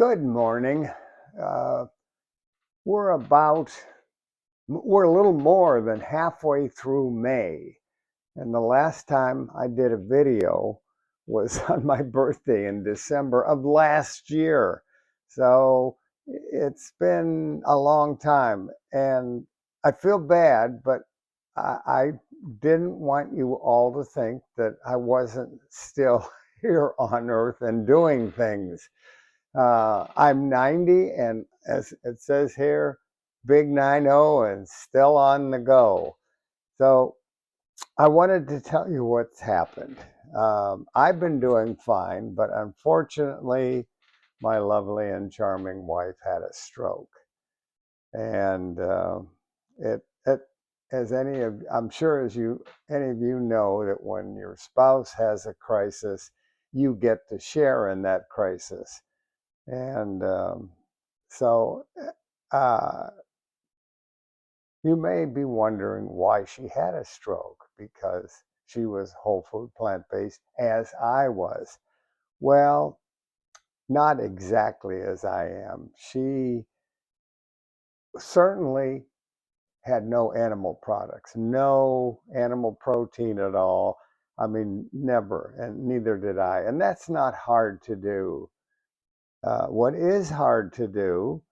Good morning. Uh, we're about, we're a little more than halfway through May. And the last time I did a video was on my birthday in December of last year. So it's been a long time. And I feel bad, but I didn't want you all to think that I wasn't still here on Earth and doing things. I'm 90, and as it says here, big 90 and still on the go. So I wanted to tell you what's happened. I've been doing fine, but unfortunately, my lovely and charming wife had a stroke. And it, as I'm sure any of you know that when your spouse has a crisis, you get to share in that crisis. And so uh, you may be wondering why she had a stroke, because she was whole food plant-based, as I was. Well, not exactly as I am. She certainly had no animal products, no animal protein at all. I mean, never, and neither did I. And that's not hard to do. What is hard to do,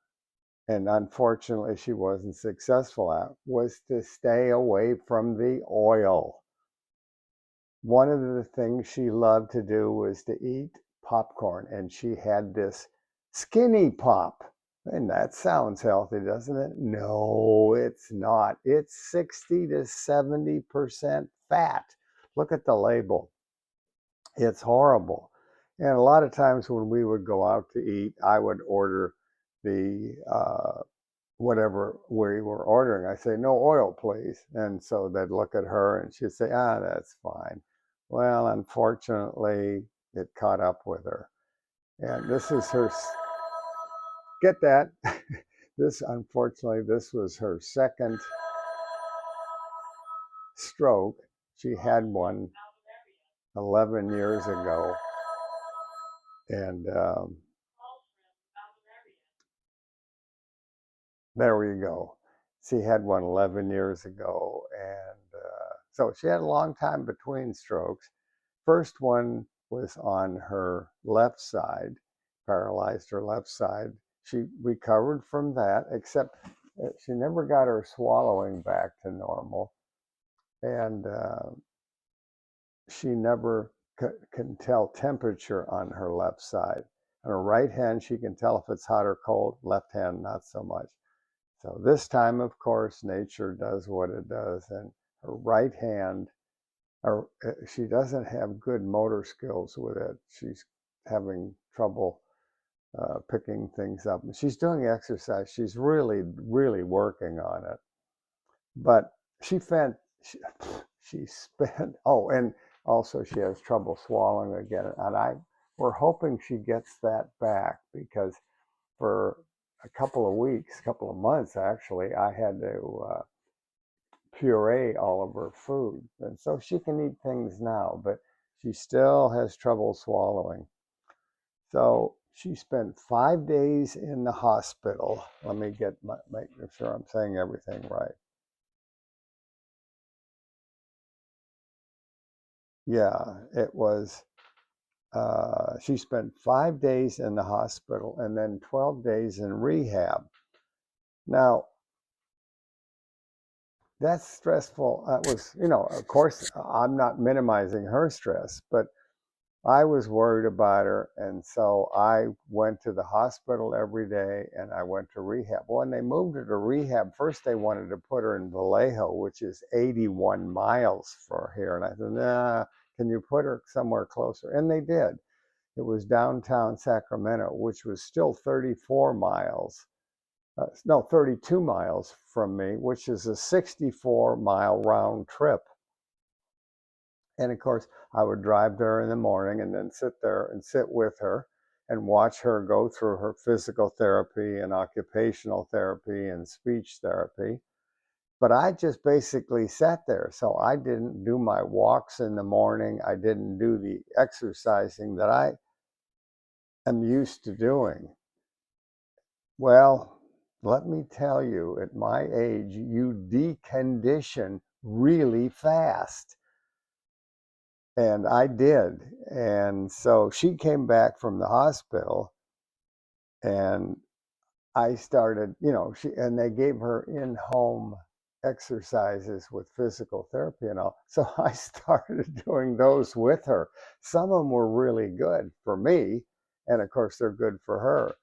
and unfortunately she wasn't successful at, was to stay away from the oil. One of the things she loved to do was to eat popcorn, and she had this skinny pop. And that sounds healthy, doesn't it? No, it's not. It's 60 to 70% fat. Look at the label. It's horrible. And a lot of times when we would go out to eat, I would order the whatever we were ordering. I say, no oil, please. And so they'd look at her and she'd say, that's fine. Well, unfortunately, it caught up with her. And this is her, get that? Unfortunately, this was her second stroke. She had one 11 years ago. And there we go. She had one 11 years ago. And so she had a long time between strokes. First one was on her left side, paralyzed her left side. She recovered from that, except she never got her swallowing back to normal. And she never can tell temperature on her left side. On her right hand, she can tell if it's hot or cold. Left hand, not so much. So this time, of course, nature does what it does, and her right hand, she doesn't have good motor skills with it. She's having trouble picking things up. She's doing exercise. She's really, really working on it. But she spent, oh, and also she has trouble swallowing again. And we're hoping she gets that back, because for a couple of weeks, couple of months actually, I had to puree all of her food. And so she can eat things now, but she still has trouble swallowing. So she spent 5 days in the hospital. Let me make sure I'm saying everything right. Yeah, it was, she spent 5 days in the hospital and then 12 days in rehab. Now, that's stressful. That was, of course, I'm not minimizing her stress, but I was worried about her. And so I went to the hospital every day and I went to rehab. When they moved her to rehab, first they wanted to put her in Vallejo, which is 81 miles from here. And I said, nah, can you put her somewhere closer? And they did. It was downtown Sacramento, which was still 34 miles. No, 32 miles from me, which is a 64-mile round trip. And of course, I would drive there in the morning and then sit there and sit with her and watch her go through her physical therapy and occupational therapy and speech therapy. But I just basically sat there. So I didn't do my walks in the morning. I didn't do the exercising that I am used to doing. Well, let me tell you, at my age, you decondition really fast. And I did. And so she came back from the hospital and I started, and they gave her in-home exercises with physical therapy and all. So I started doing those with her. Some of them were really good for me. And of course, they're good for her.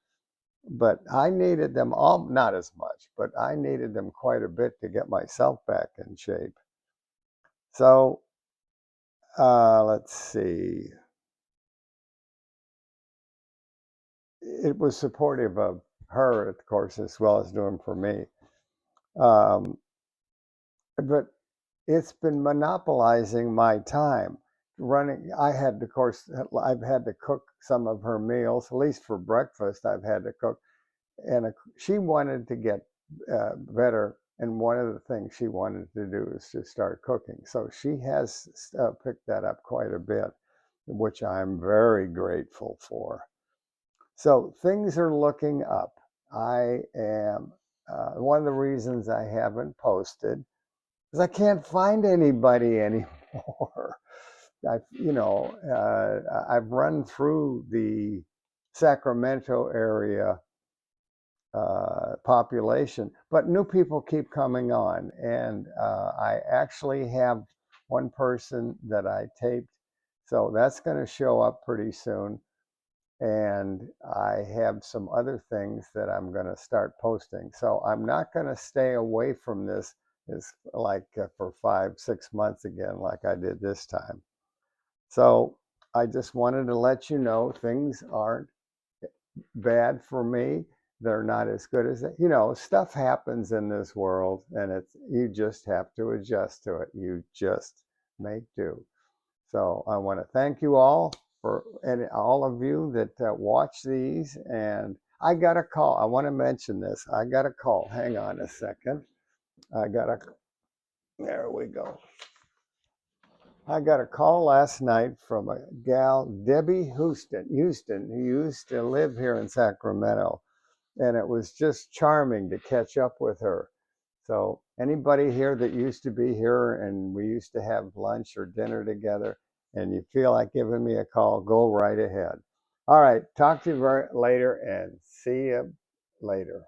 But I needed them all, not as much, but I needed them quite a bit to get myself back in shape. So let's see. It was supportive of her, of course, as well as doing for me. Um, but it's been monopolizing my time running. I had, of course, I've had to cook some of her meals, at least for breakfast. I've had to cook, and she wanted to get better. And one of the things she wanted to do is to start cooking. So she has picked that up quite a bit, which I'm very grateful for. So things are looking up. I am, one of the reasons I haven't posted is I can't find anybody anymore. I've run through the Sacramento area population, but new people keep coming on. And I actually have one person that I taped, so that's going to show up pretty soon. And I have some other things that I'm going to start posting. So I'm not going to stay away from this is like for 5, 6 months again, like I did this time. So I just wanted to let you know things aren't bad for me. They're not as good as that. Stuff happens in this world, and you just have to adjust to it. You just make do. So I want to thank you all and all of you that watch these. And I got a call. I want to mention this. I got a call. Hang on a second. I got a. There we go. I got a call last night from a gal, Debbie Houston, who used to live here in Sacramento. And it was just charming to catch up with her. So anybody here that used to be here and we used to have lunch or dinner together and you feel like giving me a call, go right ahead. All right, talk to you later and see you later.